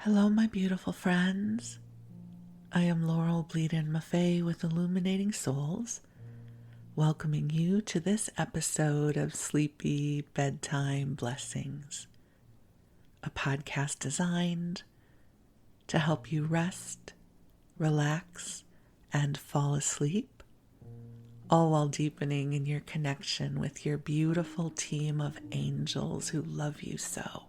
Hello, my beautiful friends. I am Laurel Bleadon-Maffei with Illuminating Souls, welcoming you to this episode of Sleepy Bedtime Blessings, a podcast designed to help you rest, relax, and fall asleep, all while deepening in your connection with your beautiful team of angels who love you so.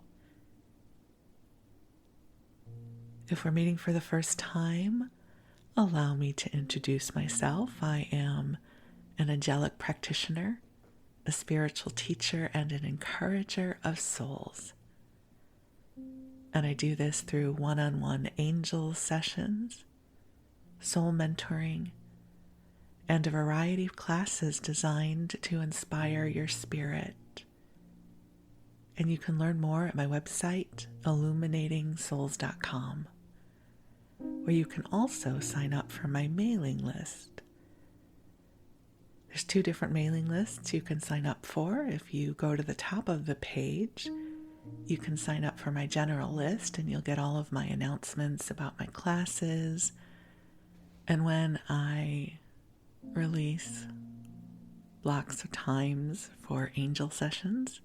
If we're meeting for the first time, allow me to introduce myself. I am an angelic practitioner, a spiritual teacher, and an encourager of souls. And I do this through one-on-one angel sessions, soul mentoring, and a variety of classes designed to inspire your spirit. And you can learn more at my website, illuminating-souls.com. where you can also sign up for my mailing list. There's 2 different mailing lists you can sign up for. If you go to the top of the page, you can sign up for my general list and you'll get all of my announcements about my classes and when I release blocks of times for angel sessions.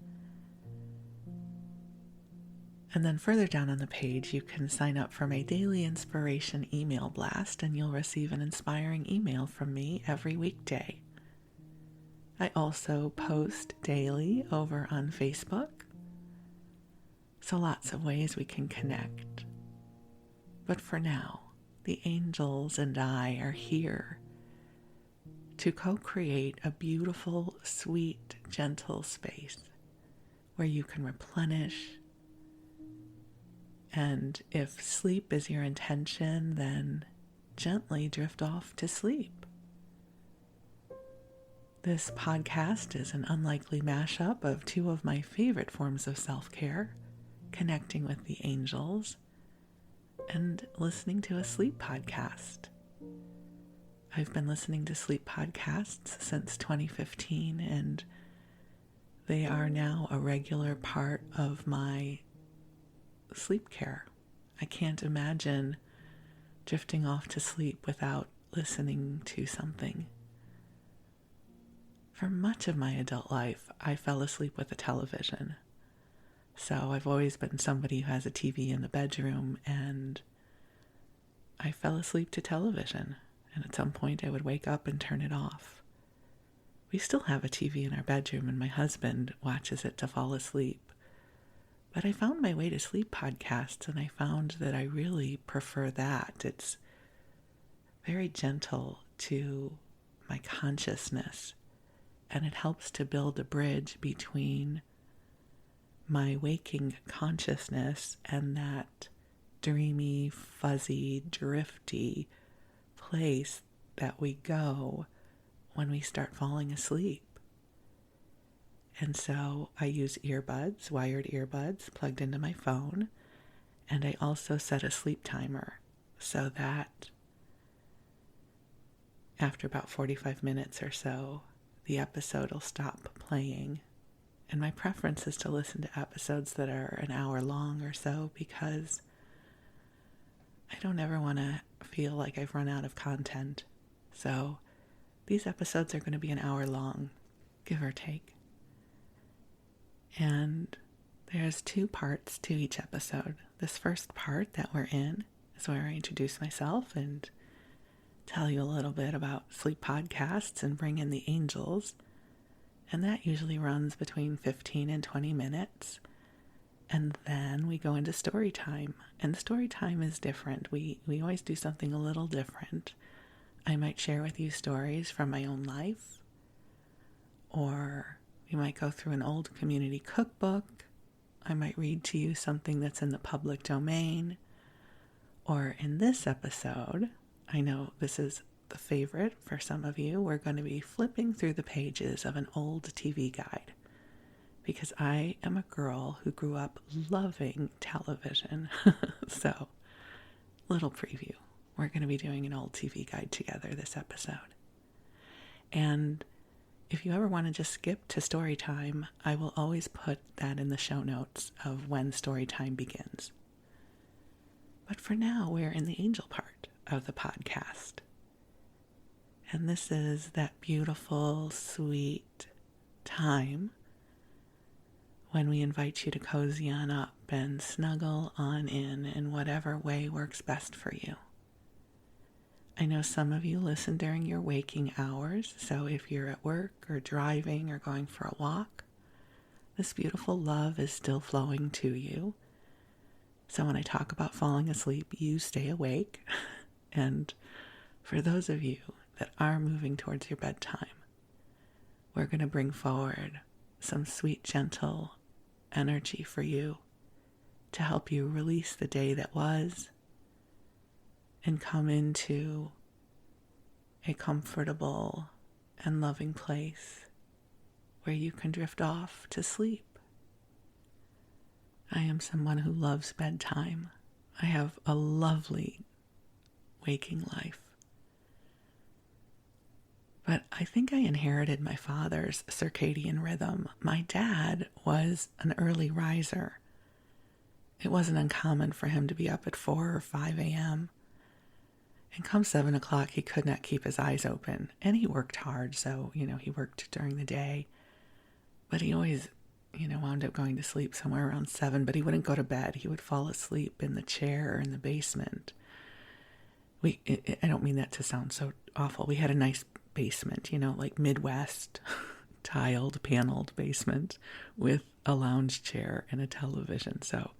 And then further down on the page, you can sign up for my daily inspiration email blast, and you'll receive an inspiring email from me every weekday. I also post daily over on Facebook, so lots of ways we can connect. But for now, the angels and I are here to co-create a beautiful, sweet, gentle space where you can replenish. And if sleep is your intention, then gently drift off to sleep. This podcast is an unlikely mashup of 2 of my favorite forms of self-care, connecting with the angels and listening to a sleep podcast. I've been listening to sleep podcasts since 2015, and they are now a regular part of my sleep care. I can't imagine drifting off to sleep without listening to something. For much of my adult life, I fell asleep with a television. So I've always been somebody who has a TV in the bedroom, and I fell asleep to television. And at some point I would wake up and turn it off. We still have a TV in our bedroom, and my husband watches it to fall asleep. But I found my way to sleep podcasts, and I found that I really prefer that. It's very gentle to my consciousness, and it helps to build a bridge between my waking consciousness and that dreamy, fuzzy, drifty place that we go when we start falling asleep. And so I use earbuds, wired earbuds, plugged into my phone, and I also set a sleep timer so that after about 45 minutes or so, the episode will stop playing. And my preference is to listen to episodes that are an hour long or so because I don't ever want to feel like I've run out of content. So these episodes are going to be an hour long, give or take. And there's 2 parts to each episode. This first part that we're in is where I introduce myself and tell you a little bit about sleep podcasts and bring in the angels. And that usually runs between 15 and 20 minutes. And then we go into story time. And story time is different. We always do something a little different. I might share with you stories from my own life, or we might go through an old community cookbook. I might read to you something that's in the public domain. Or in this episode, I know this is the favorite for some of you, we're going to be flipping through the pages of an old TV guide. Because I am a girl who grew up loving television. So, little preview. We're going to be doing an old TV guide together this episode. And if you ever want to just skip to story time, I will always put that in the show notes of when story time begins. But for now, we're in the angel part of the podcast. And this is that beautiful, sweet time when we invite you to cozy on up and snuggle on in whatever way works best for you. I know some of you listen during your waking hours, so if you're at work or driving or going for a walk, this beautiful love is still flowing to you. So when I talk about falling asleep, you stay awake. And for those of you that are moving towards your bedtime, we're going to bring forward some sweet, gentle energy for you to help you release the day that was and come into a comfortable and loving place where you can drift off to sleep. I am someone who loves bedtime. I have a lovely waking life. But I think I inherited my father's circadian rhythm. My dad was an early riser. It wasn't uncommon for him to be up at 4 or 5 a.m. And come 7 o'clock, he could not keep his eyes open. And he worked hard, so, he worked during the day. But he always, wound up going to sleep somewhere around 7, but he wouldn't go to bed. He would fall asleep in the chair or in the basement. I don't mean that to sound so awful. We had a nice basement, like Midwest, tiled, paneled basement with a lounge chair and a television. So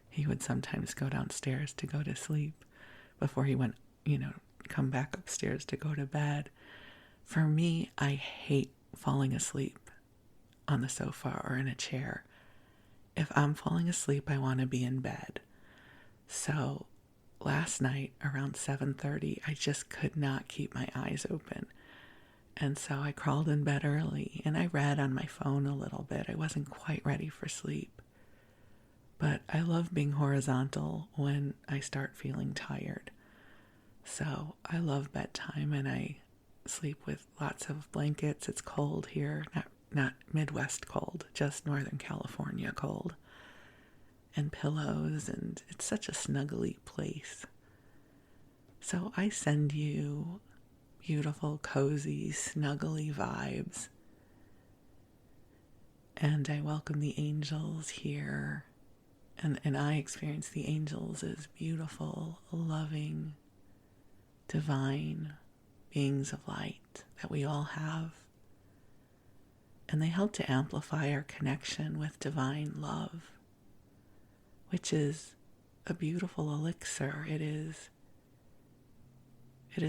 he would sometimes go downstairs to go to sleep before he went, come back upstairs to go to bed. For me, I hate falling asleep on the sofa or in a chair. If I'm falling asleep, I want to be in bed. So last night around 7:30, I just could not keep my eyes open. And so I crawled in bed early and I read on my phone a little bit. I wasn't quite ready for sleep. But I love being horizontal when I start feeling tired. So I love bedtime and I sleep with lots of blankets. It's cold here, not Midwest cold, just Northern California cold. And pillows, and it's such a snuggly place. So I send you beautiful, cozy, snuggly vibes. And I welcome the angels here. And I experience the angels as beautiful, loving, divine beings of light that we all have. And they help to amplify our connection with divine love, which is a beautiful elixir. It is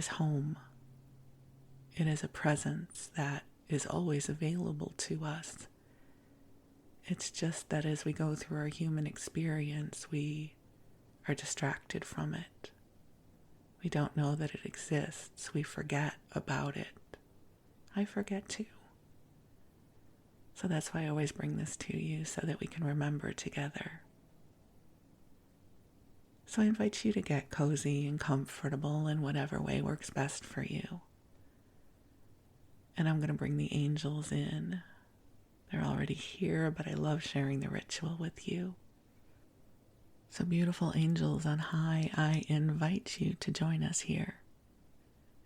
home. It is a presence that is always available to us. It's just that as we go through our human experience, we are distracted from it. We don't know that it exists. We forget about it. I forget too. So that's why I always bring this to you, so that we can remember together. So I invite you to get cozy and comfortable in whatever way works best for you. And I'm going to bring the angels in. They're already here, but I love sharing the ritual with you. So beautiful angels on high, I invite you to join us here.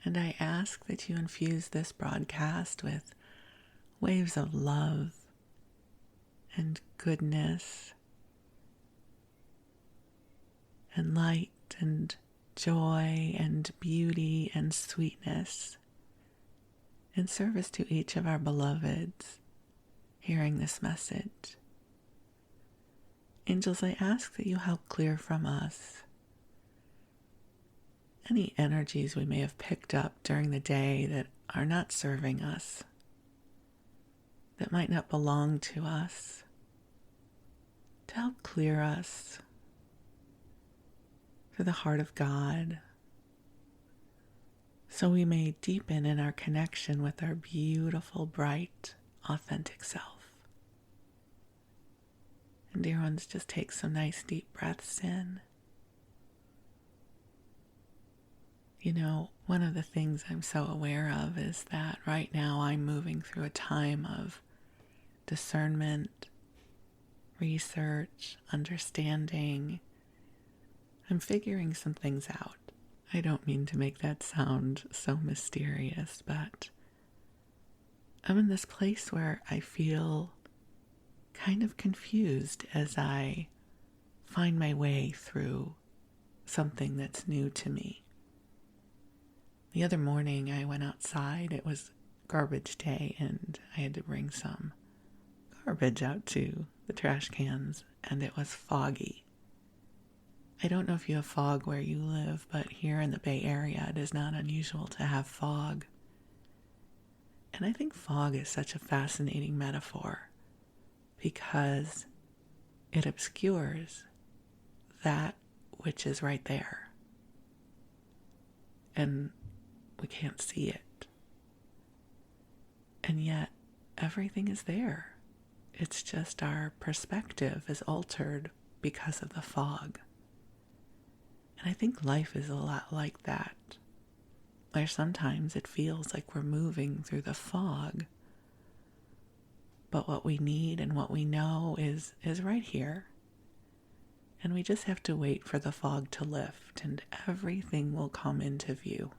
And I ask that you infuse this broadcast with waves of love and goodness and light and joy and beauty and sweetness in service to each of our beloveds hearing this message. Angels, I ask that you help clear from us any energies we may have picked up during the day that are not serving us, that might not belong to us, to help clear us to the heart of God, so we may deepen in our connection with our beautiful, bright, authentic self. And dear ones, just take some nice deep breaths in. One of the things I'm so aware of is that right now I'm moving through a time of discernment, research, understanding. I'm figuring some things out. I don't mean to make that sound so mysterious, but I'm in this place where I feel kind of confused as I find my way through something that's new to me. The other morning I went outside. It was garbage day and I had to bring some garbage out to the trash cans, and it was foggy. I don't know if you have fog where you live, but here in the Bay Area it is not unusual to have fog. And I think fog is such a fascinating metaphor because it obscures that which is right there. And we can't see it. And yet everything is there. It's just our perspective is altered because of the fog. And I think life is a lot like that, where sometimes it feels like we're moving through the fog, but what we need and what we know is right here. And we just have to wait for the fog to lift and everything will come into view.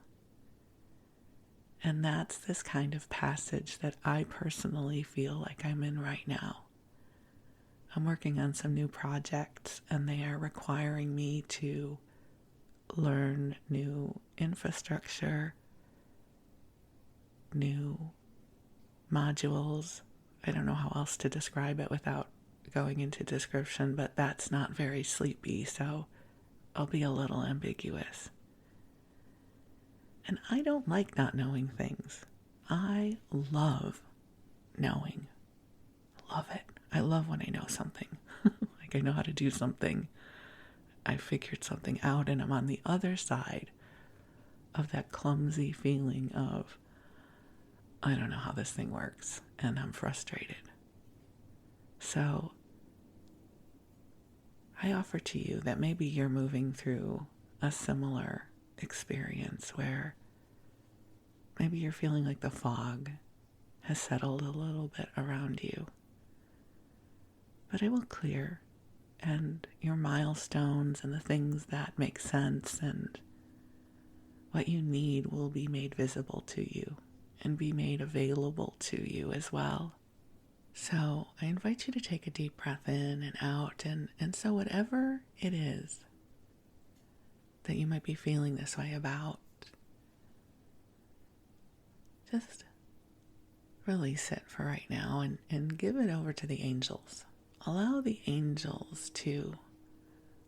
And that's this kind of passage that I personally feel like I'm in right now. I'm working on some new projects and they are requiring me to learn new infrastructure, new modules. I don't know how else to describe it without going into description, but that's not very sleepy, so I'll be a little ambiguous. And I don't like not knowing things. I love knowing. I love it. I love when I know something. Like I know how to do something. I figured something out and I'm on the other side of that clumsy feeling of, I don't know how this thing works, and I'm frustrated. So I offer to you that maybe you're moving through a similar experience where maybe you're feeling like the fog has settled a little bit around you. But it will clear, and your milestones and the things that make sense and what you need will be made visible to you and be made available to you as well. So I invite you to take a deep breath in and out, and so whatever it is that you might be feeling this way about, just release it for right now and give it over to the angels. Allow the angels to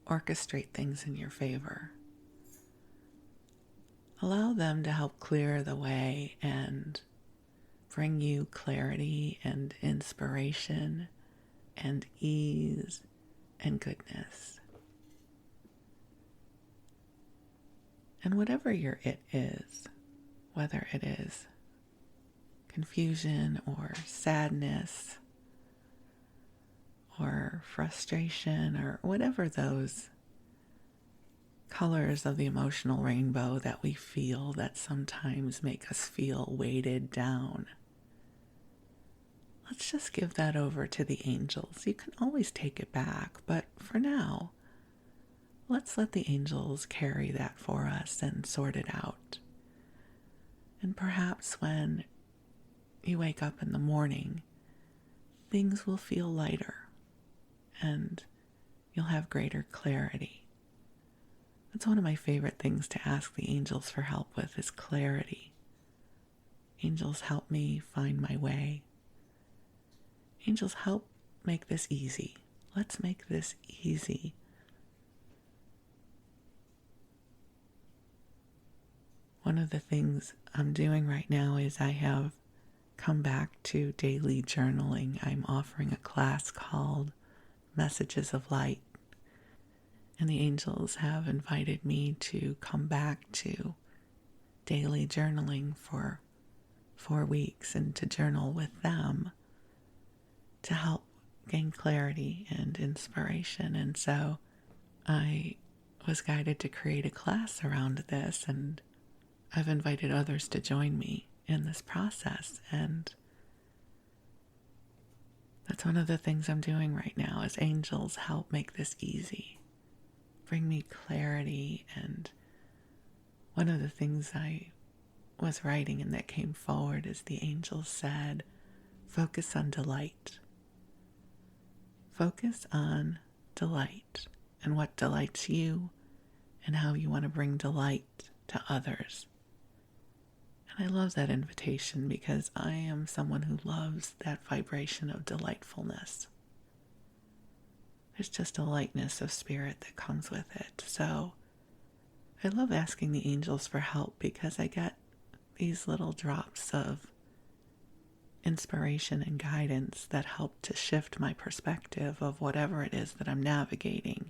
orchestrate things in your favor. Allow them to help clear the way and bring you clarity and inspiration and ease and goodness. And whatever your it is, whether it is confusion or sadness or frustration or whatever those colors of the emotional rainbow that we feel that sometimes make us feel weighted down, let's just give that over to the angels. You can always take it back, but for now, let's let the angels carry that for us and sort it out. And perhaps when you wake up in the morning, things will feel lighter and you'll have greater clarity. That's one of my favorite things to ask the angels for help with is clarity. Angels, help me find my way. Angels, help make this easy. Let's make this easy. One of the things I'm doing right now is I have come back to daily journaling. I'm offering a class called Messages of Light. And the angels have invited me to come back to daily journaling for 4 weeks and to journal with them to help gain clarity and inspiration. And so I was guided to create a class around this, and I've invited others to join me in this process. And that's one of the things I'm doing right now is angels help make this easy bring me clarity. And one of the things I was writing and that came forward is the angel said, focus on delight. Focus on delight and what delights you and how you want to bring delight to others. And I love that invitation because I am someone who loves that vibration of delightfulness. There's just a lightness of spirit that comes with it. So I love asking the angels for help because I get these little drops of inspiration and guidance that help to shift my perspective of whatever it is that I'm navigating.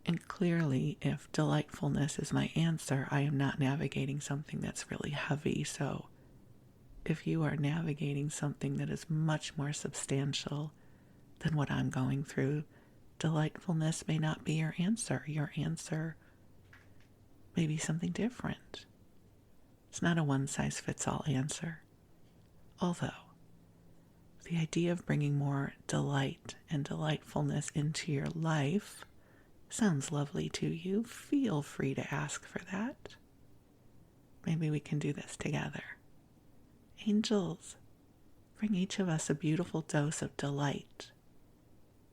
And clearly, if delightfulness is my answer, I am not navigating something that's really heavy. So if you are navigating something that is much more substantial than what I'm going through, delightfulness may not be your answer. Your answer may be something different. It's not a one-size-fits-all answer. Although, the idea of bringing more delight and delightfulness into your life sounds lovely to you. Feel free to ask for that. Maybe we can do this together. Angels, bring each of us a beautiful dose of delight,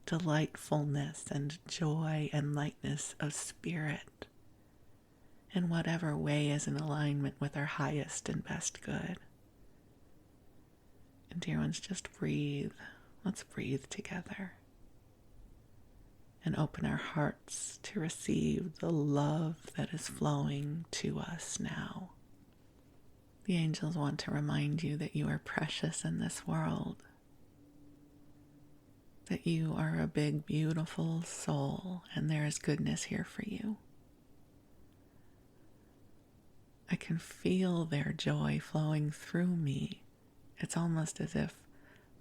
delightfulness and joy and lightness of spirit, in whatever way is in alignment with our highest and best good. And dear ones, just breathe. Let's breathe together. And open our hearts to receive the love that is flowing to us now. The angels want to remind you that you are precious in this world, that you are a big, beautiful soul, and there is goodness here for you. I can feel their joy flowing through me. It's almost as if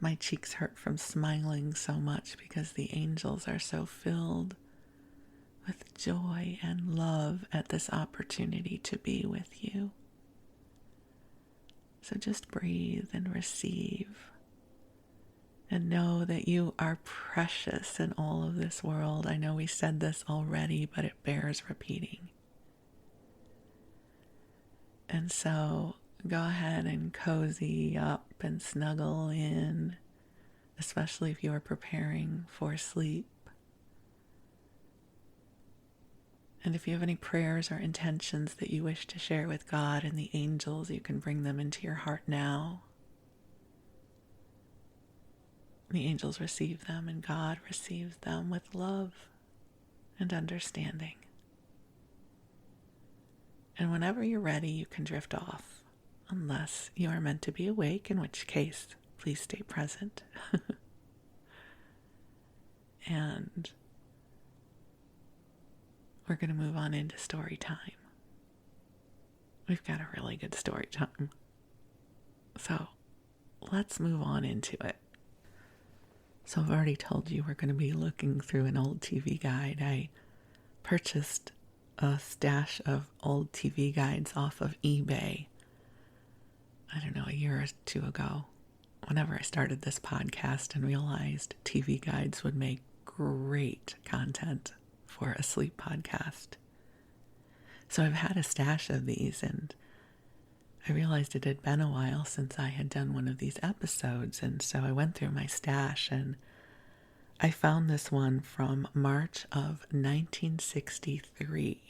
my cheeks hurt from smiling so much because the angels are so filled with joy and love at this opportunity to be with you. So just breathe and receive and know that you are precious in all of this world. I know we said this already, but it bears repeating. And so go ahead and cozy up and snuggle in, especially if you are preparing for sleep. And if you have any prayers or intentions that you wish to share with God and the angels, you can bring them into your heart now. The angels receive them and God receives them with love and understanding. And whenever you're ready, you can drift off, unless you are meant to be awake, in which case, please stay present. And we're going to move on into story time. We've got a really good story time. So let's move on into it. So I've already told you we're going to be looking through an old TV guide. I purchased a stash of old TV guides off of eBay, I don't know, a year or two ago, whenever I started this podcast and realized TV guides would make great content for a sleep podcast. So I've had a stash of these, and I realized it had been a while since I had done one of these episodes, and so I went through my stash and I found this one from March of 1963.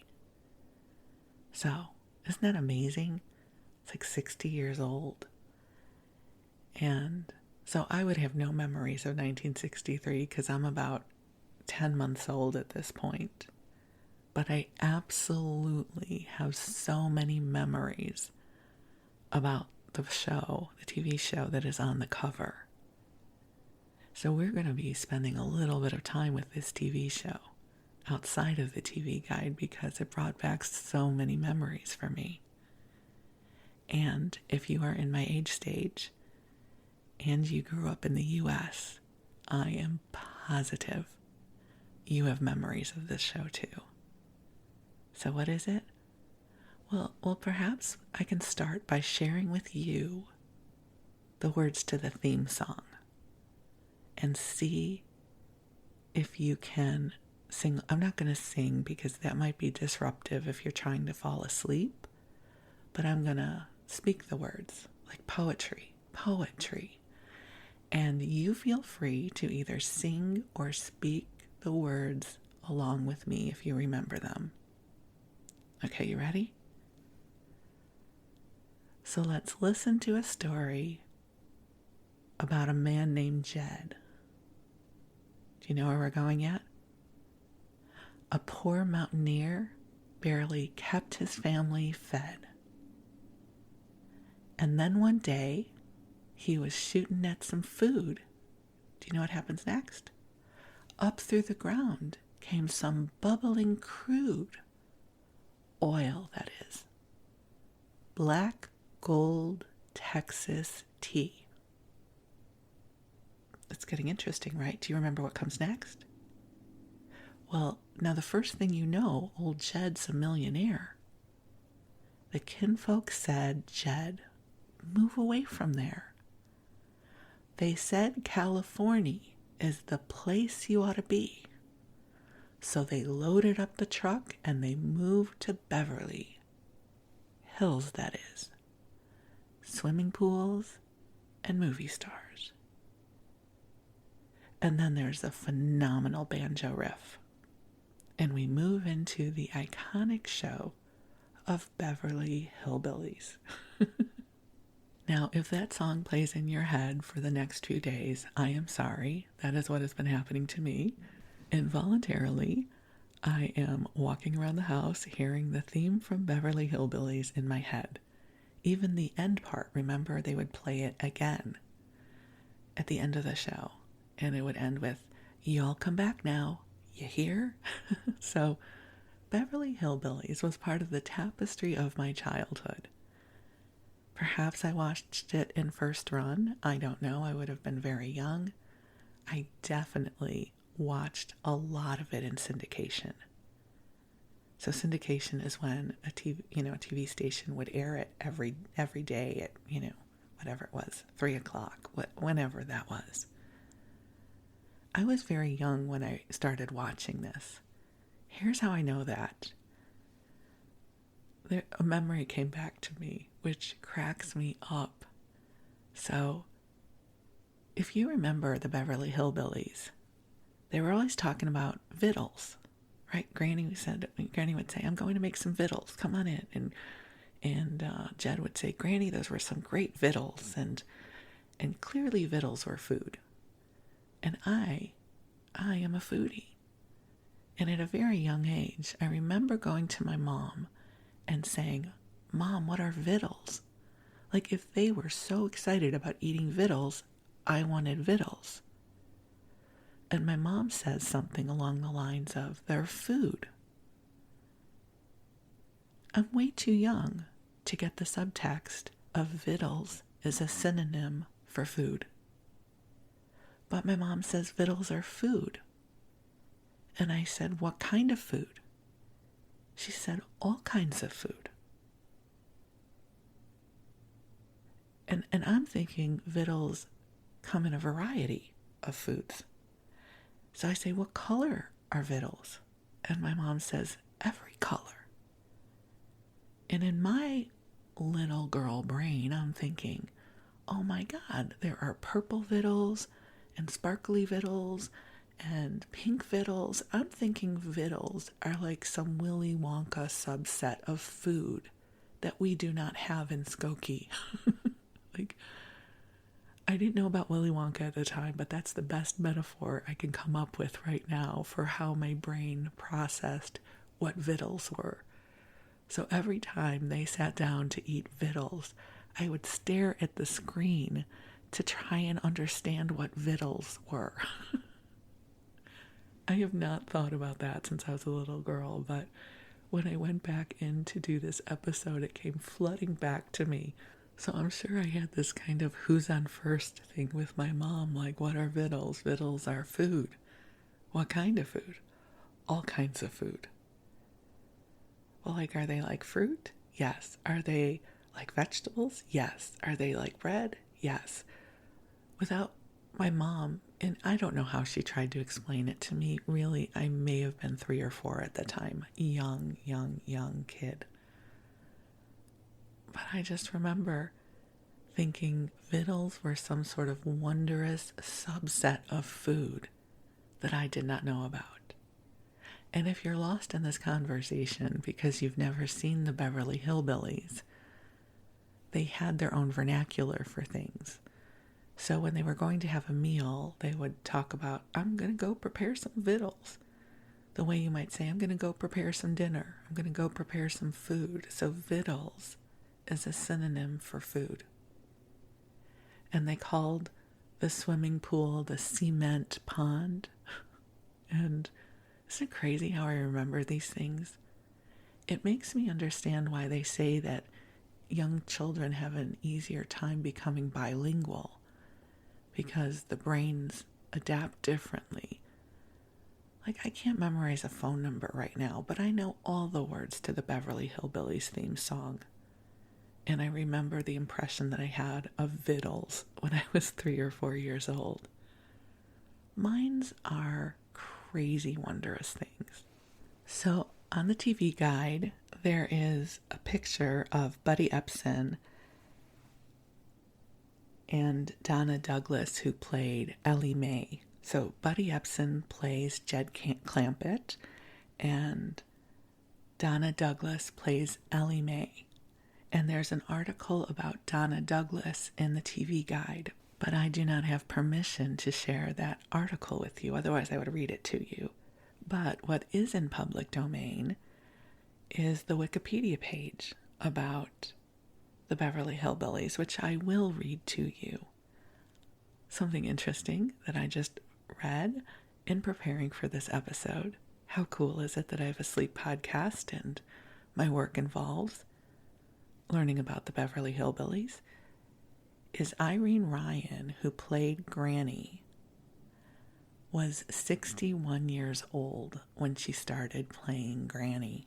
So, isn't that amazing? It's like 60 years old. And so I would have no memories of 1963 because I'm about 10 months old at this point. But I absolutely have so many memories about the show, the TV show that is on the cover. So we're going to be spending a little bit of time with this TV show outside of the TV guide because it brought back so many memories for me. And if you are in my age stage and you grew up in the US, I am positive you have memories of this show too. So what is it? Well, perhaps I can start by sharing with you the words to the theme song and see if you can sing. I'm not going to sing because that might be disruptive if you're trying to fall asleep. But I'm going to speak the words like poetry. And you feel free to either sing or speak the words along with me if you remember them. Okay, you ready? So let's listen to a story about a man named Jed. Do you know where we're going yet? A poor mountaineer barely kept his family fed. And then one day, he was shooting at some food. Do you know what happens next? Up through the ground came some bubbling crude oil, that is. Black gold Texas tea. It's getting interesting, right? Do you remember what comes next? Well, now the first thing you know, old Jed's a millionaire. The kinfolk said, Jed, move away from there. They said California is the place you ought to be. So they loaded up the truck and they moved to Beverly Hills, that is. Swimming pools and movie stars. And then there's a phenomenal banjo riff. And we move into the iconic show of Beverly Hillbillies. Now, if that song plays in your head for the next few days, I am sorry. That is what has been happening to me. Involuntarily, I am walking around the house hearing the theme from Beverly Hillbillies in my head. Even the end part, remember, they would play it again at the end of the show. And it would end with, y'all come back now. You hear? So, Beverly Hillbillies was part of the tapestry of my childhood. Perhaps I watched it in first run. I don't know. I would have been very young. I definitely watched a lot of it in syndication. So syndication is when a TV station would air it every day at, whatever it was, 3 o'clock, whenever that was. I was very young when I started watching this. Here's how I know that. A memory came back to me, which cracks me up. So, if you remember the Beverly Hillbillies, they were always talking about victuals, right? Granny would say, I'm going to make some victuals, come on in. And Jed would say, Granny, those were some great victuals. And clearly victuals were food. And I am a foodie. And at a very young age, I remember going to my mom and saying, Mom, what are victuals? Like if they were so excited about eating victuals, I wanted victuals. And my mom says something along the lines of, they're food. I'm way too young to get the subtext of victuals is a synonym for food. But my mom says victuals are food. And I said, what kind of food? She said, all kinds of food. And I'm thinking victuals come in a variety of foods. So I say, what color are victuals? And my mom says, every color. And in my little girl brain, I'm thinking, oh my God, there are purple victuals and sparkly victuals and pink victuals. I'm thinking victuals are like some Willy Wonka subset of food that we do not have in Skokie. Like, I didn't know about Willy Wonka at the time, but that's the best metaphor I can come up with right now for how my brain processed what victuals were. So every time they sat down to eat victuals, I would stare at the screen to try and understand what victuals were. I have not thought about that since I was a little girl, but when I went back in to do this episode, it came flooding back to me. So I'm sure I had this kind of who's on first thing with my mom, like, what are victuals? Victuals are food. What kind of food? All kinds of food. Well, like, are they like fruit? Yes. Are they like vegetables? Yes. Are they like bread? Yes. Without my mom And I don't know how she tried to explain it to me. Really, I may have been 3 or 4 at the time. Young kid. But I just remember thinking victuals were some sort of wondrous subset of food that I did not know about. And if you're lost in this conversation because you've never seen the Beverly Hillbillies, they had their own vernacular for things. So when they were going to have a meal, they would talk about, I'm going to go prepare some victuals. The way you might say, I'm going to go prepare some dinner. I'm going to go prepare some food. So victuals is a synonym for food. And they called the swimming pool the cement pond. And isn't it crazy how I remember these things? It makes me understand why they say that young children have an easier time becoming bilingual, because the brains adapt differently. Like, I can't memorize a phone number right now, but I know all the words to the Beverly Hillbillies theme song. And I remember the impression that I had of victuals when I was 3 or 4 years old. Minds are crazy, wondrous things. So on the TV guide, there is a picture of Buddy Epson and Donna Douglas, who played Ellie Mae. So Buddy Epson plays Jed Clampett, and Donna Douglas plays Ellie Mae. And there's an article about Donna Douglas in the TV guide, but I do not have permission to share that article with you. Otherwise, I would read it to you. But what is in public domain is the Wikipedia page about the Beverly Hillbillies, which I will read to you. Something interesting that I just read in preparing for this episode. How cool is it that I have a sleep podcast and my work involves learning about the Beverly Hillbillies? Is Irene Ryan, who played Granny, was 61 years old when she started playing Granny.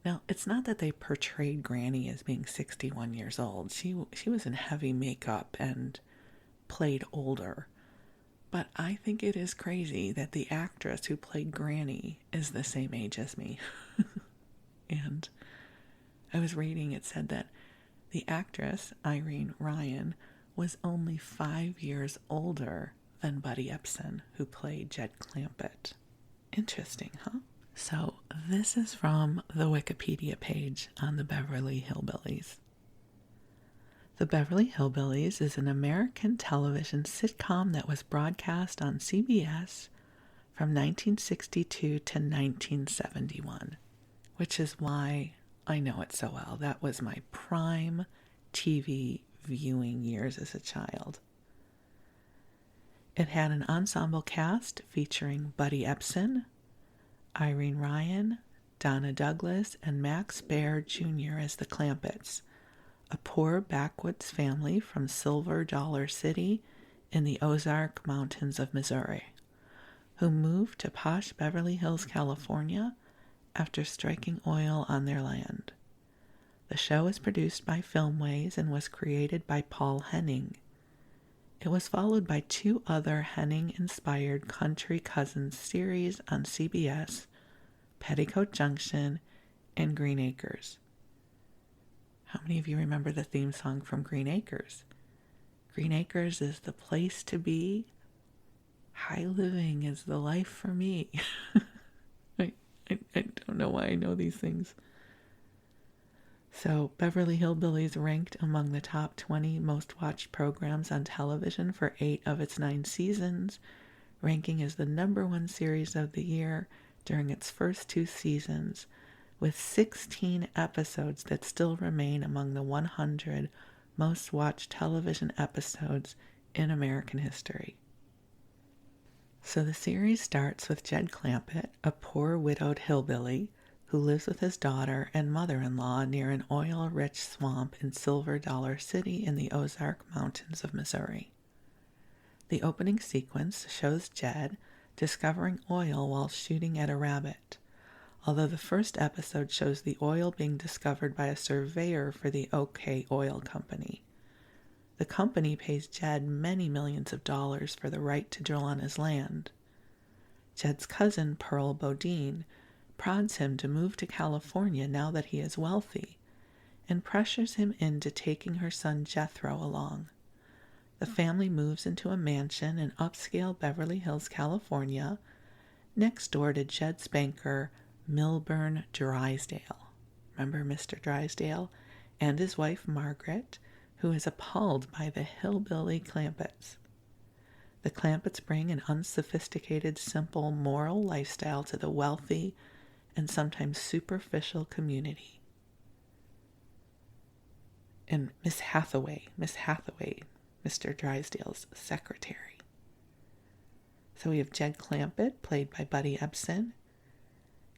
Now, it's not that they portrayed Granny as being 61 years old. She was in heavy makeup and played older. But I think it is crazy that the actress who played Granny is the same age as me. And I was reading, it said that the actress, Irene Ryan, was only 5 years older than Buddy Epson, who played Jed Clampett. Interesting, huh? So this is from the Wikipedia page on the Beverly Hillbillies. The Beverly Hillbillies is an American television sitcom that was broadcast on CBS from 1962 to 1971, which is why I know it so well. That was my prime TV viewing years as a child. It had an ensemble cast featuring Buddy Epson, Irene Ryan, Donna Douglas, and Max Baird Jr. as the Clampetts, a poor backwoods family from Silver Dollar City in the Ozark Mountains of Missouri, who moved to posh Beverly Hills, California, after striking oil on their land. The show was produced by Filmways and was created by Paul Henning. It was followed by 2 other Henning-inspired Country Cousins series on CBS, Petticoat Junction and Green Acres. How many of you remember the theme song from Green Acres? Green Acres is the place to be. High living is the life for me. I don't know why I know these things. So, Beverly Hillbillies ranked among the top 20 most watched programs on television for 8 of its 9 seasons, ranking as the #1 series of the year during its first 2 seasons, with 16 episodes that still remain among the 100 most watched television episodes in American history. So the series starts with Jed Clampett, a poor widowed hillbilly who lives with his daughter and mother-in-law near an oil-rich swamp in Silver Dollar City in the Ozark Mountains of Missouri. The opening sequence shows Jed discovering oil while shooting at a rabbit, although the first episode shows the oil being discovered by a surveyor for the OK Oil Company. The company pays Jed many millions of dollars for the right to drill on his land. Jed's cousin, Pearl Bodine, prods him to move to California now that he is wealthy, and pressures him into taking her son Jethro along. The family moves into a mansion in upscale Beverly Hills, California, next door to Jed's banker, Milburn Drysdale. Remember Mr. Drysdale? And his wife, Margaret, who is appalled by the hillbilly Clampetts. The Clampetts bring an unsophisticated, simple, moral lifestyle to the wealthy and sometimes superficial community. And Miss Hathaway, Mr. Drysdale's secretary. So we have Jed Clampett, played by Buddy Ebsen.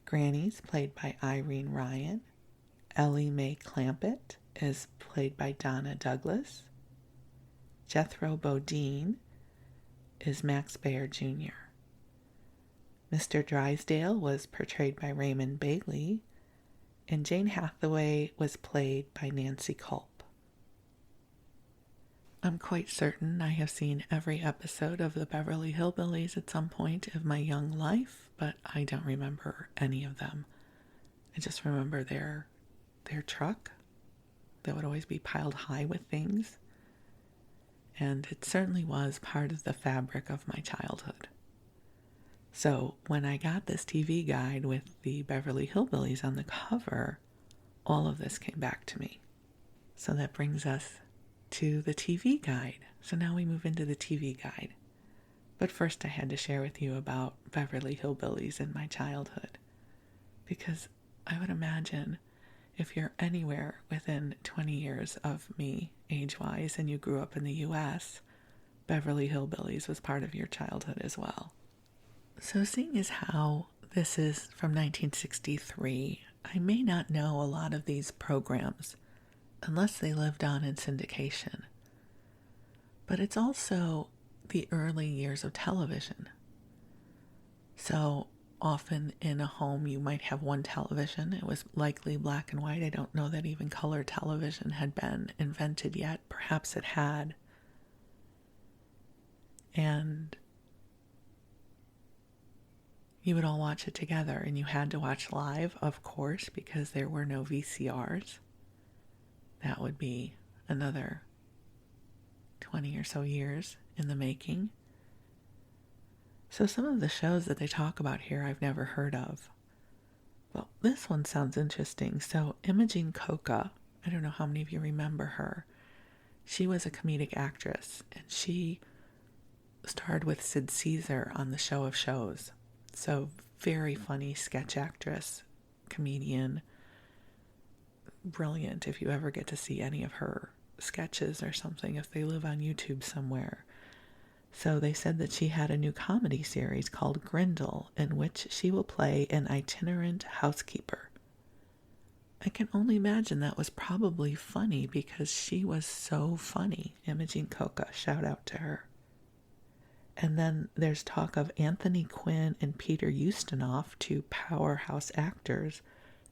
Granny's, played by Irene Ryan. Ellie Mae Clampett is played by Donna Douglas. Jethro Bodine is Max Baer Jr. Mr. Drysdale was portrayed by Raymond Bailey, and Jane Hathaway was played by Nancy Culp. I'm quite certain I have seen every episode of the Beverly Hillbillies at some point of my young life, but I don't remember any of them. I just remember their truck that would always be piled high with things, and it certainly was part of the fabric of my childhood. So when I got this TV guide with the Beverly Hillbillies on the cover, all of this came back to me. So that brings us to the TV guide. So now we move into the TV guide. But first I had to share with you about Beverly Hillbillies in my childhood, because I would imagine if you're anywhere within 20 years of me, age-wise, and you grew up in the U.S., Beverly Hillbillies was part of your childhood as well. So seeing as how this is from 1963, I may not know a lot of these programs unless they lived on in syndication. But it's also the early years of television. So often in a home you might have one television. It was likely black and white. I don't know that even color television had been invented yet. Perhaps it had. And you would all watch it together, and you had to watch live, of course, because there were no VCRs. That would be another 20 or so years in the making. So some of the shows that they talk about here I've never heard of. Well, this one sounds interesting. So Imogene Coca, I don't know how many of you remember her. She was a comedic actress, and she starred with Sid Caesar on the Show of Shows. So very funny sketch actress, comedian, brilliant if you ever get to see any of her sketches or something, if they live on YouTube somewhere. So they said that she had a new comedy series called Grindle, in which she will play an itinerant housekeeper. I can only imagine that was probably funny because she was so funny. Imogene Coca, shout out to her. And then there's talk of Anthony Quinn and Peter Ustinov, two powerhouse actors,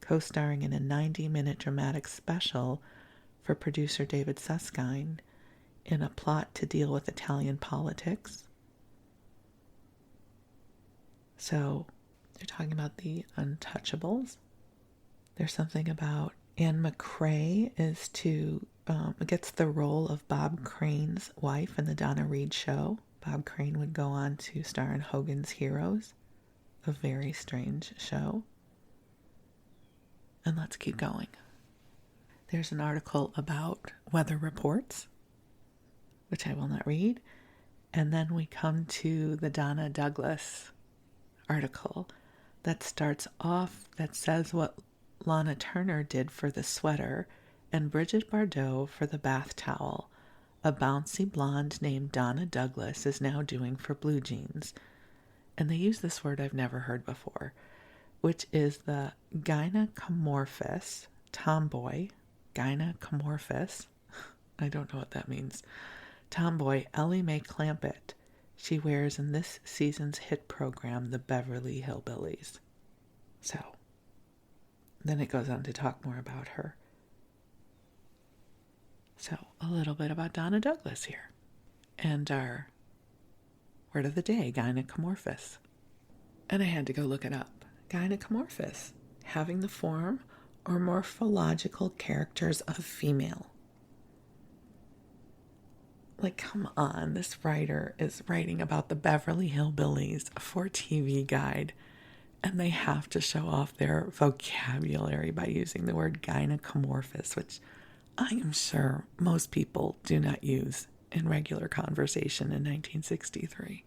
co-starring in a 90-minute dramatic special for producer David Susskind in a plot to deal with Italian politics. So they're talking about the Untouchables. There's something about Anne McCrae gets the role of Bob Crane's wife in the Donna Reed show. Bob Crane would go on to star in Hogan's Heroes, a very strange show. And let's keep going. There's an article about weather reports, which I will not read. And then we come to the Donna Douglas article that starts off that says what Lana Turner did for the sweater and Bridget Bardot for the bath towel, a bouncy blonde named Donna Douglas is now doing for blue jeans. And they use this word I've never heard before, which is the gynekomorphous tomboy, gynekomorphous, I don't know what that means, tomboy Ellie Mae Clampett she wears in this season's hit program, The Beverly Hillbillies. So, then it goes on to talk more about her. So, a little bit about Donna Douglas here. And our word of the day, gynecolomorphous. And I had to go look it up. Gynecolomorphous, having the form or morphological characters of female. Like, come on, this writer is writing about the Beverly Hillbillies for TV Guide, and they have to show off their vocabulary by using the word gynecolomorphous, which I am sure most people do not use in regular conversation in 1963.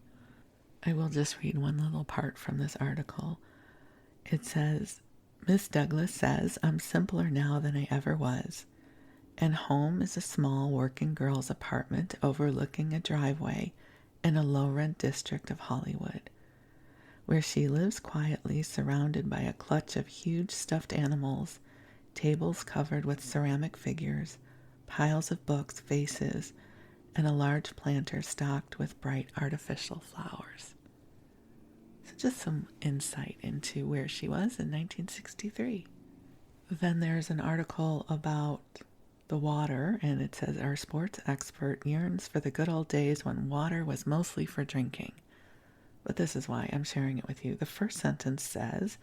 I will just read one little part from this article. It says, Miss Douglas says, I'm simpler now than I ever was. And home is a small working girl's apartment overlooking a driveway in a low-rent district of Hollywood, where she lives quietly surrounded by a clutch of huge stuffed animals, tables covered with ceramic figures, piles of books, vases, and a large planter stocked with bright artificial flowers. So just some insight into where she was in 1963. Then there's an article about the water, and it says, our sports expert yearns for the good old days when water was mostly for drinking. But this is why I'm sharing it with you. The first sentence says,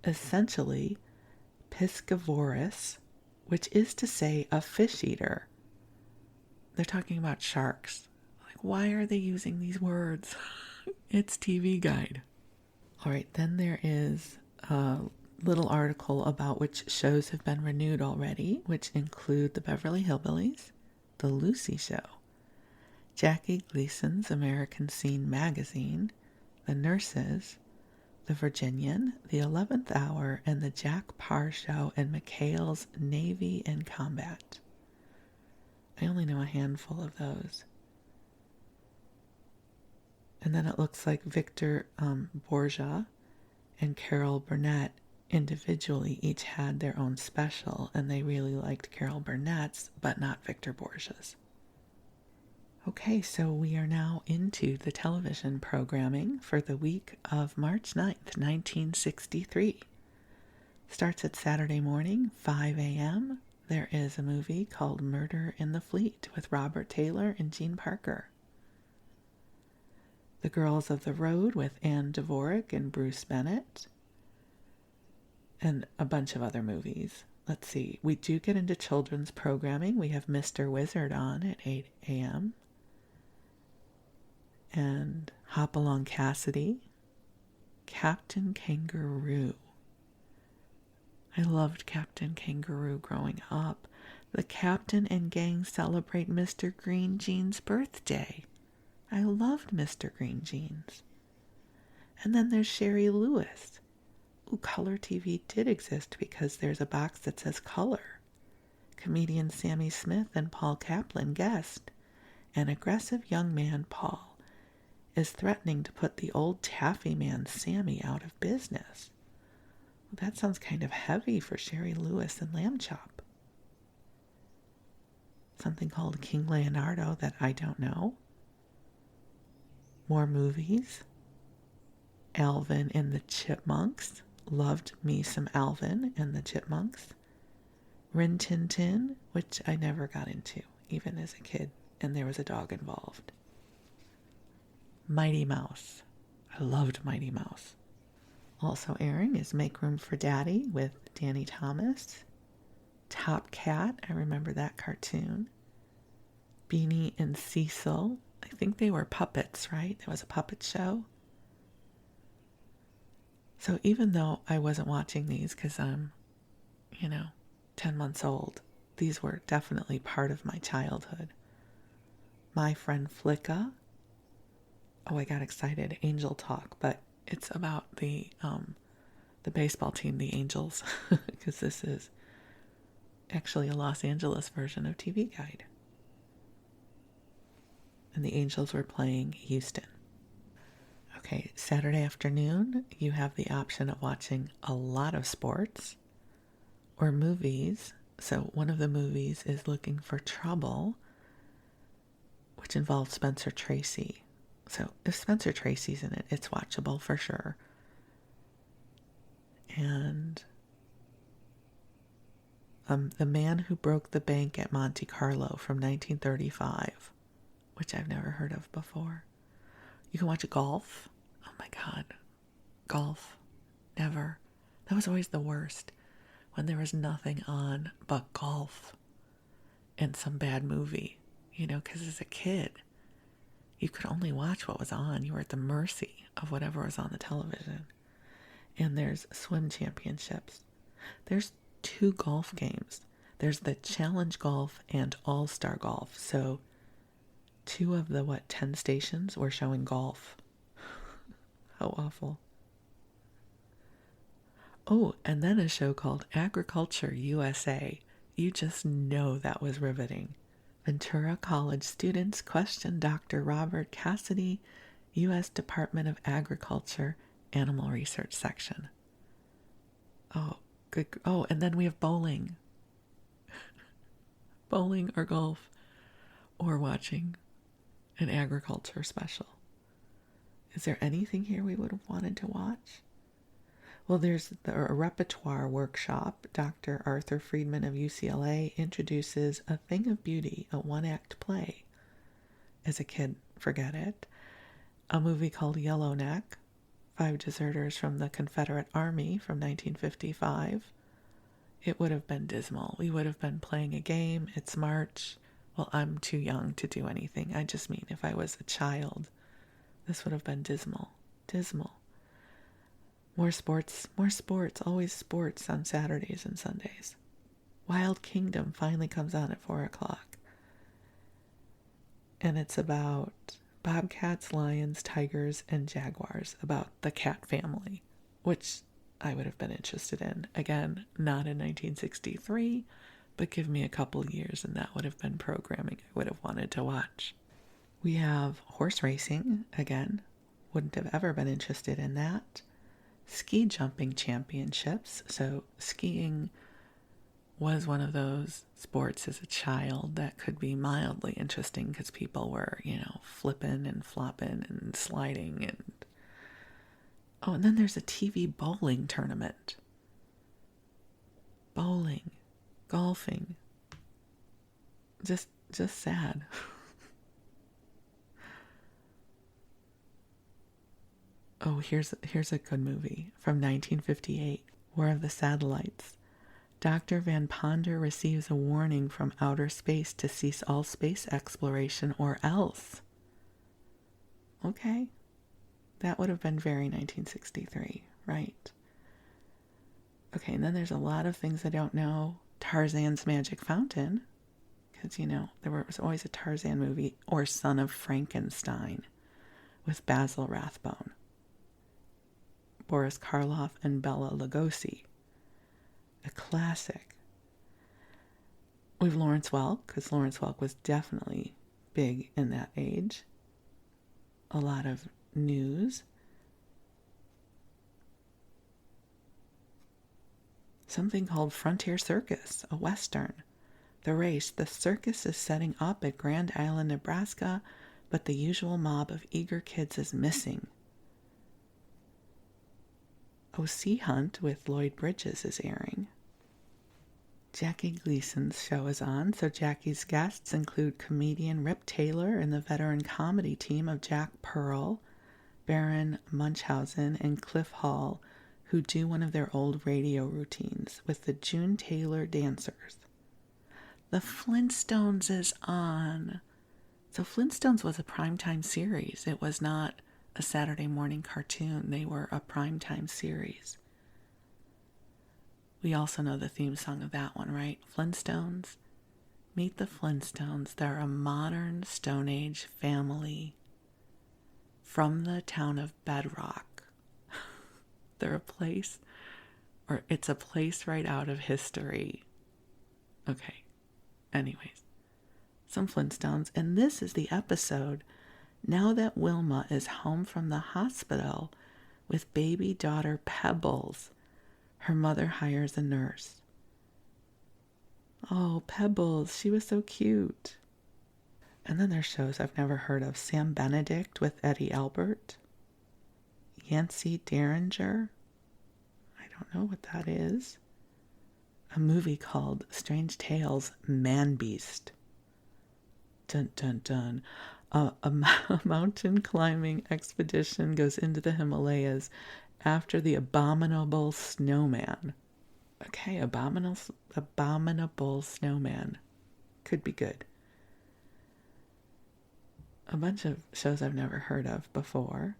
essentially, piscivorous, which is to say a fish eater. They're talking about sharks. Like, why are they using these words? It's TV Guide. All right, then there is a little article about which shows have been renewed already, which include the Beverly Hillbillies, The Lucy Show, Jackie Gleason's American Scene Magazine, The Nurses, The Virginian, The 11th Hour, and The Jack Parr Show, and McHale's Navy in Combat. I only know a handful of those. And then it looks like Victor Borgia and Carol Burnett individually each had their own special, and they really liked Carol Burnett's, but not Victor Borgia's. Okay, so we are now into the television programming for the week of March 9th, 1963. Starts at Saturday morning, 5 a.m. There is a movie called Murder in the Fleet with Robert Taylor and Gene Parker. The Girls of the Road with Ann Dvorak and Bruce Bennett. And a bunch of other movies. Let's see. We do get into children's programming. We have Mr. Wizard on at 8 a.m. And Hopalong Cassidy. Captain Kangaroo. I loved Captain Kangaroo growing up. The captain and gang celebrate Mr. Green Jeans' birthday. I loved Mr. Green Jeans. And then there's Sherry Lewis. Ooh, color TV did exist because there's a box that says color. Comedian Sammy Smith and Paul Kaplan guest. An aggressive young man, Paul, is threatening to put the old taffy man, Sammy, out of business. Well, that sounds kind of heavy for Sherry Lewis and Lamb Chop. Something called King Leonardo that I don't know. More movies. Alvin and the Chipmunks. Loved me some Alvin and the Chipmunks. Rin Tin Tin, which I never got into, even as a kid, and there was a dog involved. Mighty Mouse. I loved Mighty Mouse. Also airing is Make Room for Daddy with Danny Thomas. Top Cat, I remember that cartoon. Beanie and Cecil. I think they were puppets, right? There was a puppet show. So even though I wasn't watching these because I'm, 10 months old, these were definitely part of my childhood. My Friend Flicka. Oh, I got excited. Angel Talk, but it's about the baseball team, the Angels, because this is actually a Los Angeles version of TV Guide. And the Angels were playing Houston. Okay, Saturday afternoon, you have the option of watching a lot of sports or movies. So one of the movies is Looking for Trouble, which involves Spencer Tracy. So if Spencer Tracy's in it, it's watchable for sure. And The Man Who Broke the Bank at Monte Carlo from 1935, which I've never heard of before. You can watch golf. Oh my God. Golf. Never. That was always the worst. When there was nothing on but golf and some bad movie. Because as a kid, you could only watch what was on. You were at the mercy of whatever was on the television. And there's swim championships. There's 2 golf games. There's the Challenge Golf and All-Star Golf. So 2 of the, 10 stations were showing golf. How awful. Oh, and then a show called Agriculture USA. You just know that was riveting. Ventura College students question Dr. Robert Cassidy, U.S. Department of Agriculture, Animal Research Section. Oh, good. Oh, and then we have bowling. Bowling or golf, or watching an agriculture special. Is there anything here we would have wanted to watch? Well, there's a repertoire workshop. Dr. Arthur Friedman of UCLA introduces A Thing of Beauty, a 1-act play. As a kid, forget it. A movie called Yellowneck, 5 deserters from the Confederate Army from 1955. It would have been dismal. We would have been playing a game. It's March. Well, I'm too young to do anything. I just mean if I was a child, this would have been dismal. Dismal. More sports, always sports on Saturdays and Sundays. Wild Kingdom finally comes on at 4 o'clock. And it's about bobcats, lions, tigers, and jaguars, about the cat family, which I would have been interested in. Again, not in 1963, but give me a couple years and that would have been programming I would have wanted to watch. We have horse racing, again, wouldn't have ever been interested in that. Ski jumping championships. So skiing was one of those sports as a child that could be mildly interesting because people were, flipping and flopping and sliding. And then there's a TV bowling tournament. Bowling, golfing. Just sad. Oh, here's a good movie from 1958, War of the Satellites. Dr. Van Ponder receives a warning from outer space to cease all space exploration or else. Okay. That would have been very 1963, right? Okay, and then there's a lot of things I don't know. Tarzan's Magic Fountain, because, there was always a Tarzan movie, or Son of Frankenstein with Basil Rathbone. Boris Karloff and Bela Lugosi. A classic. We have Lawrence Welk, because Lawrence Welk was definitely big in that age. A lot of news. Something called Frontier Circus, a Western. The race, the circus is setting up at Grand Island, Nebraska, but the usual mob of eager kids is missing. O.C. Hunt with Lloyd Bridges is airing. Jackie Gleason's show is on, so Jackie's guests include comedian Rip Taylor and the veteran comedy team of Jack Pearl, Baron Munchausen, and Cliff Hall, who do one of their old radio routines with the June Taylor Dancers. The Flintstones is on. So Flintstones was a primetime series. It was not a Saturday morning cartoon. They were a primetime series. We also know the theme song of that one, right? Flintstones. Meet the Flintstones. They're a modern Stone Age family from the town of Bedrock. They're a place, or it's a place right out of history. Okay. Anyways, some Flintstones. And this is the episode now that Wilma is home from the hospital with baby daughter Pebbles. Her mother hires a nurse. Oh, Pebbles, she was so cute. And then there's shows I've never heard of. Sam Benedict with Eddie Albert. Yancey Derringer. I don't know what that is. a movie called Strange Tales, Man Beast. Dun dun dun. A mountain climbing expedition goes into the Himalayas after the abominable snowman. Okay, abominable snowman. Could be good. A bunch of shows I've never heard of before.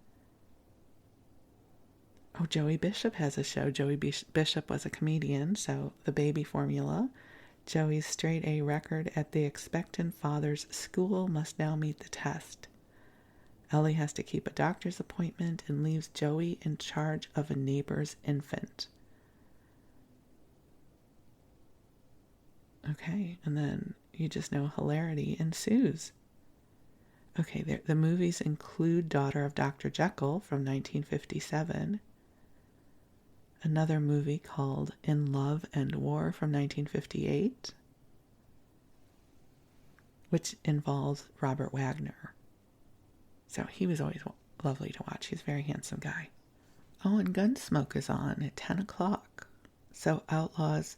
Oh, Joey Bishop has a show. Joey Bishop was a comedian, so The Baby Formula. Joey's straight A record at the expectant father's school must now meet the test. Ellie has to keep a doctor's appointment and leaves Joey in charge of a neighbor's infant. Okay, and then you just know hilarity ensues. Okay, the movies include Daughter of Dr. Jekyll from 1957. Another movie called In Love and War from 1958, which involves Robert Wagner. So he was always lovely to watch. He's a very handsome guy. Oh, and Gunsmoke is on at 10 o'clock. So outlaws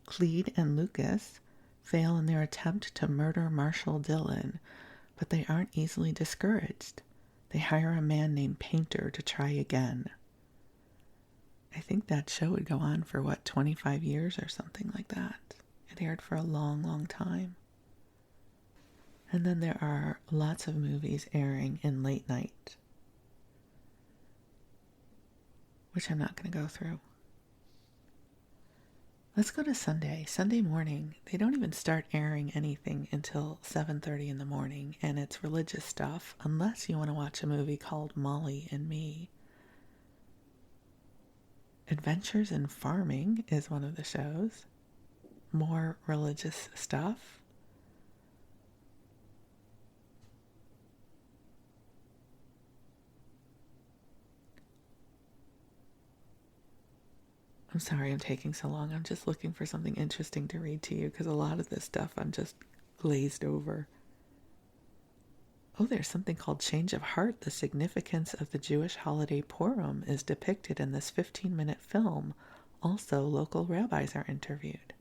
Clede and Lucas fail in their attempt to murder Marshall Dillon, but they aren't easily discouraged. They hire a man named Painter to try again. I think that show would go on for, 25 years or something like that. It aired for a long, long time. And then there are lots of movies airing in late night, which I'm not going to go through. Let's go to Sunday. Sunday morning, they don't even start airing anything until 7:30 in the morning, and it's religious stuff, unless you want to watch a movie called Molly and Me. Adventures in Farming is one of the shows. More religious stuff. I'm sorry I'm taking so long. I'm just looking for something interesting to read to you because a lot of this stuff I'm just glazed over. Oh, there's something called Change of Heart. The significance of the Jewish holiday Purim is depicted in this 15-minute film. Also, local rabbis are interviewed.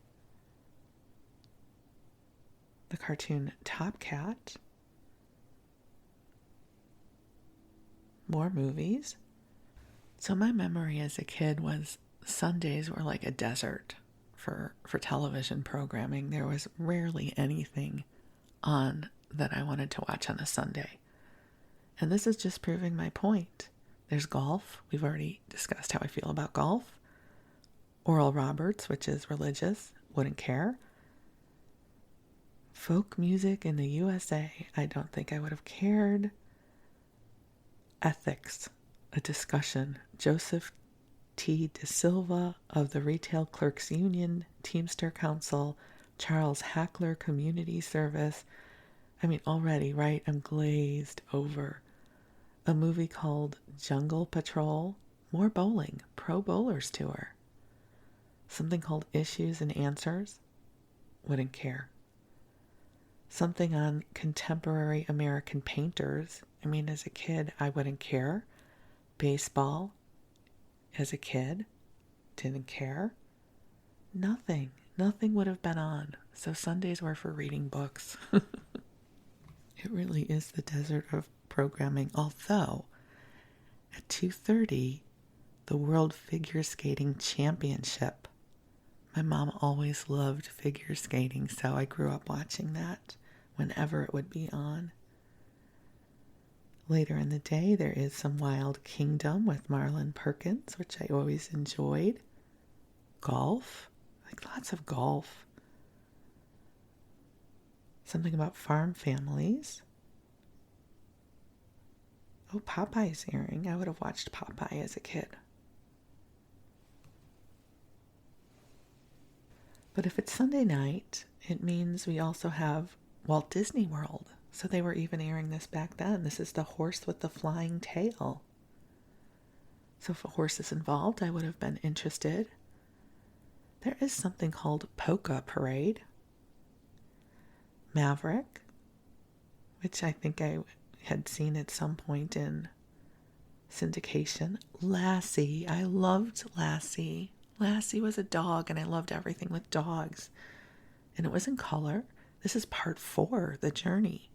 The cartoon Top Cat. More movies. So my memory as a kid was Sundays were like a desert for television programming. There was rarely anything on that I wanted to watch on a Sunday. And this is just proving my point. There's golf. We've already discussed how I feel about golf. Oral Roberts, which is religious, wouldn't care. Folk music in the USA, I don't think I would have cared. Ethics, a discussion. Joseph T. De Silva of the Retail Clerks Union, Teamster Council, Charles Hackler Community Service. I mean, already, right? I'm glazed over. A movie called Jungle Patrol. More bowling. Pro Bowlers Tour. Something called Issues and Answers. Wouldn't care. Something on contemporary American painters. I mean, as a kid, I wouldn't care. Baseball. As a kid, didn't care. Nothing would have been on. So Sundays were for reading books. It really is the desert of programming. Although, at 2:30, the World Figure Skating Championship. My mom always loved figure skating, so I grew up watching that whenever it would be on. Later in the day, there is some Wild Kingdom with Marlon Perkins, which I always enjoyed. Golf, like lots of golf. Something about farm families. Oh, Popeye's airing. I would have watched Popeye as a kid. But if it's Sunday night, it means we also have Walt Disney World. So they were even airing this back then. This is The Horse with the Flying Tail. So if a horse is involved, I would have been interested. There is something called Polka Parade. Maverick, which I think I had seen at some point in syndication. Lassie. I loved Lassie. Lassie was a dog, and I loved everything with dogs. And it was in color. This is part 4, The Journey.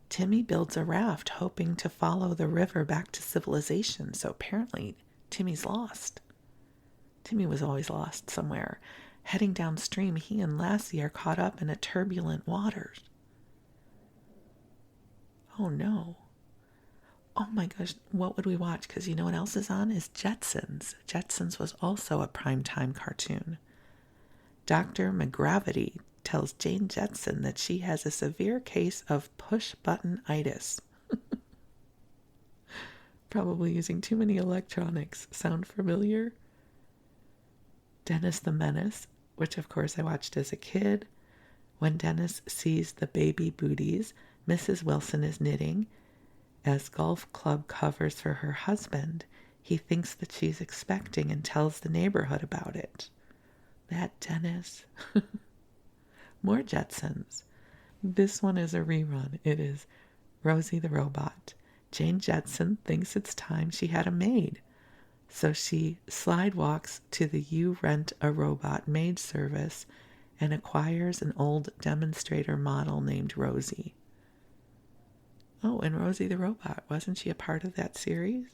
Timmy builds a raft hoping to follow the river back to civilization, so apparently Timmy's lost. Timmy was always lost somewhere. Heading downstream, he and Lassie are caught up in a turbulent waters. Oh no. Oh my gosh, what would we watch? Because you know what else is on? Is Jetsons. Jetsons was also a primetime cartoon. Dr. McGravity tells Jane Jetson that she has a severe case of push-button-itis. Probably using too many electronics. Sound familiar? Dennis the Menace, which of course I watched as a kid. When Dennis sees the baby booties Mrs. Wilson is knitting as golf club covers for her husband, he thinks that she's expecting and tells the neighborhood about it. That Dennis. More Jetsons. This one is a rerun. It is Rosie the Robot. Jane Jetson thinks it's time she had a maid. So she slide-walks to the You Rent a Robot maid service and acquires an old demonstrator model named Rosie. Oh, and Rosie the Robot, wasn't she a part of that series?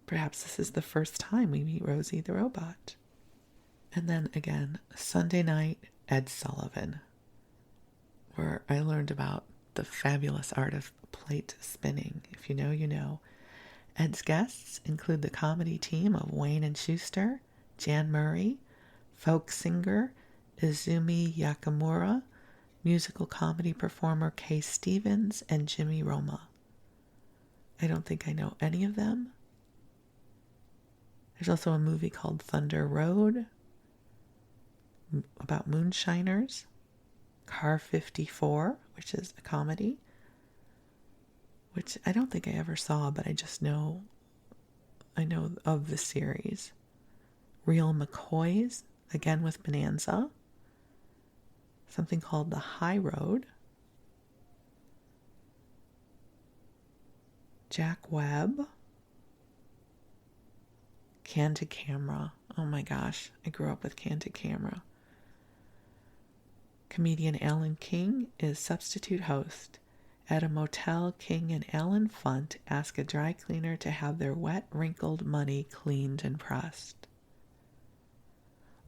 Perhaps this is the first time we meet Rosie the Robot. And then again, Sunday night, Ed Sullivan, where I learned about the fabulous art of plate spinning. If you know, you know. Ed's guests include the comedy team of Wayne and Schuster, Jan Murray, folk singer Izumi Yakamura, musical comedy performer Kay Stevens, and Jimmy Roma. I don't think I know any of them. There's also a movie called Thunder Road about moonshiners. Car 54, which is a comedy, which I don't think I ever saw, but I know of the series. Real McCoys, again with Bonanza. Something called The High Road. Jack Webb. Candid Camera. Oh my gosh, I grew up with Candid Camera. Comedian Alan King is substitute host. At a motel, King and Alan Funt ask a dry cleaner to have their wet, wrinkled money cleaned and pressed.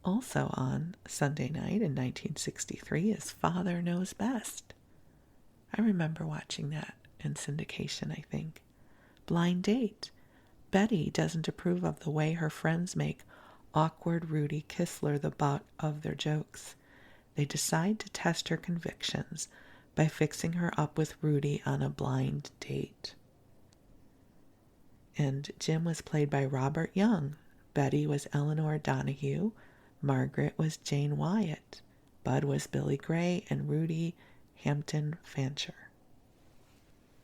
Also on Sunday night in 1963 is Father Knows Best. I remember watching that in syndication, I think. Blind Date. Betty doesn't approve of the way her friends make awkward Rudy Kissler the butt of their jokes. They decide to test her convictions by fixing her up with Rudy on a blind date. And Jim was played by Robert Young. Betty was Eleanor Donahue. Margaret was Jane Wyatt. Bud was Billy Gray, and Rudy Hampton Fancher.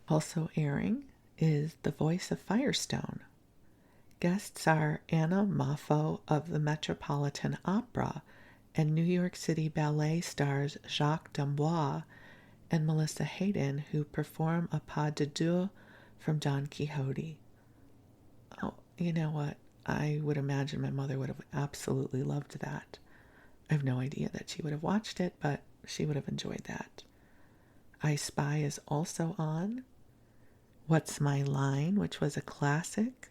Also airing is The Voice of Firestone. Guests are Anna Moffo of the Metropolitan Opera and New York City Ballet stars Jacques D'Amboise and Melissa Hayden, who perform a pas de deux from Don Quixote. Oh, you know what? I would imagine my mother would have absolutely loved that. I have no idea that she would have watched it, but she would have enjoyed that. I Spy is also on. What's My Line, which was a classic.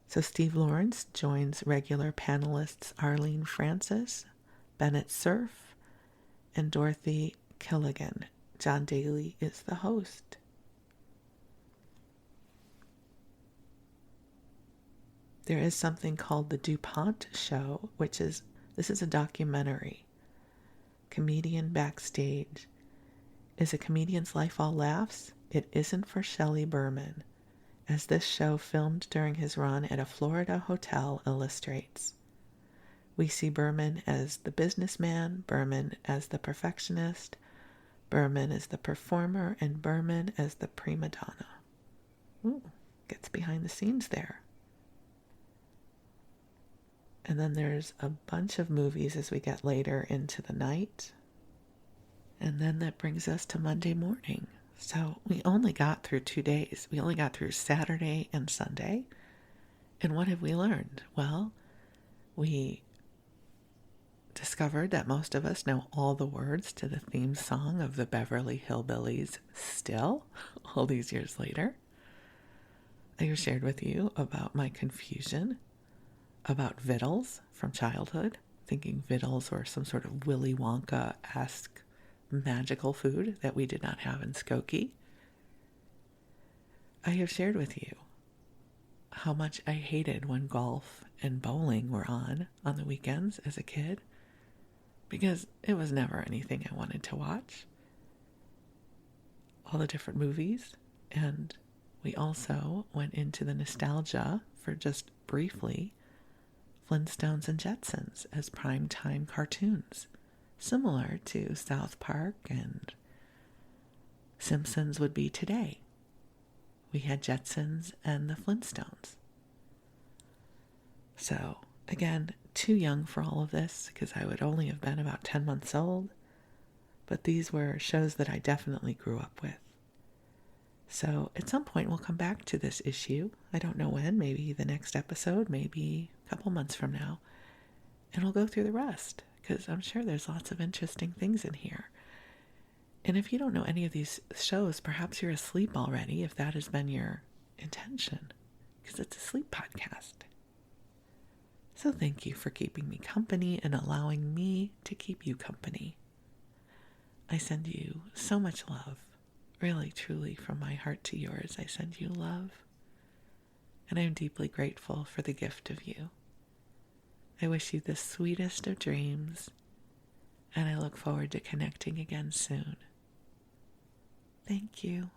So Steve Lawrence joins regular panelists Arlene Francis, Bennett Cerf, and Dorothy Killigan. John Daly is the host. There is something called The DuPont Show, this is a documentary. Comedian Backstage. Is a comedian's life all laughs? It isn't for Shelley Berman, as this show filmed during his run at a Florida hotel illustrates. We see Berman as the businessman, Berman as the perfectionist, Berman as the performer, and Berman as the prima donna. Ooh, gets behind the scenes there. And then there's a bunch of movies as we get later into the night. And then that brings us to Monday morning. So we only got through 2 days. We only got through Saturday and Sunday. And what have we learned? Well, We discovered that most of us know all the words to the theme song of the Beverly Hillbillies still, all these years later. I have shared with you about my confusion about vittles from childhood, thinking vittles were some sort of Willy Wonka-esque magical food that we did not have in Skokie. I have shared with you how much I hated when golf and bowling were on the weekends as a kid, because it was never anything I wanted to watch. All the different movies, and we also went into the nostalgia for just briefly Flintstones and Jetsons as primetime cartoons, similar to South Park and Simpsons would be today. We had Jetsons and the Flintstones. So, again, too young for all of this because I would only have been about 10 months old, but these were shows that I definitely grew up with. So at some point we'll come back to this issue. I don't know when, maybe the next episode, maybe a couple months from now, and we'll go through the rest because I'm sure there's lots of interesting things in here. And if you don't know any of these shows, perhaps you're asleep already if that has been your intention, because it's a sleep podcast. So thank you for keeping me company and allowing me to keep you company. I send you so much love, really, truly, from my heart to yours. I send you love, and I'm deeply grateful for the gift of you. I wish you the sweetest of dreams, and I look forward to connecting again soon. Thank you.